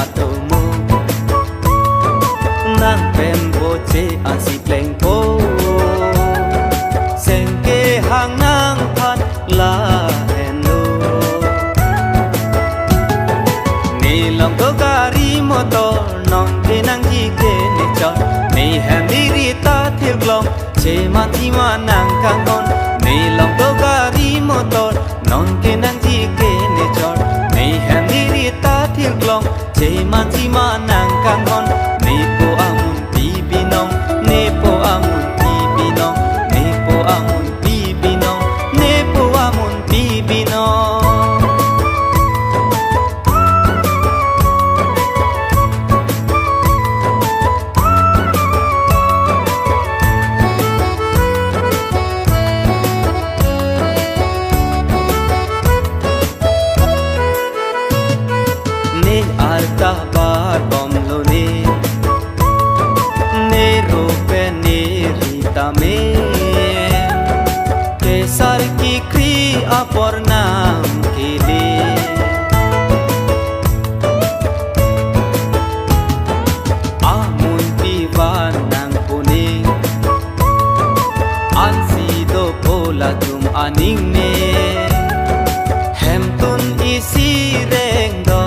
atomo nang pen bo che asi pleng po seng ke hang nang phat la hello ni long to gari motor nong ke nang ji ke ni chon ni hem ni ri ta thil glong che ma ti ma nang kang kon ni long to gari motor nong ke nang ji ke ni chon ni hem ni ri ta thil glong che ma ti ma nang kang kon ni po amun pi pi nong ni po amun pi pi nong ni po amun pi pi nong ni po amun pi pi nong alta bar bom lo ne rope ne rita me kesar ki kri apor nam ke le amun piwan nang pune ansi do bola tum aning ne hem tun isi reng do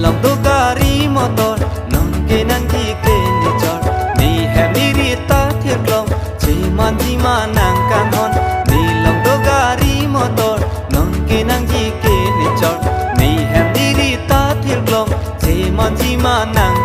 lòng to gari motor non ke nang ji ke ni chor ni hem ni ri ta thiet long che man ji ma nang kan hon ni lòng to gari motor non ke nang ji ke ni chor ni hem ni ri ta thiet long che man ji ma nang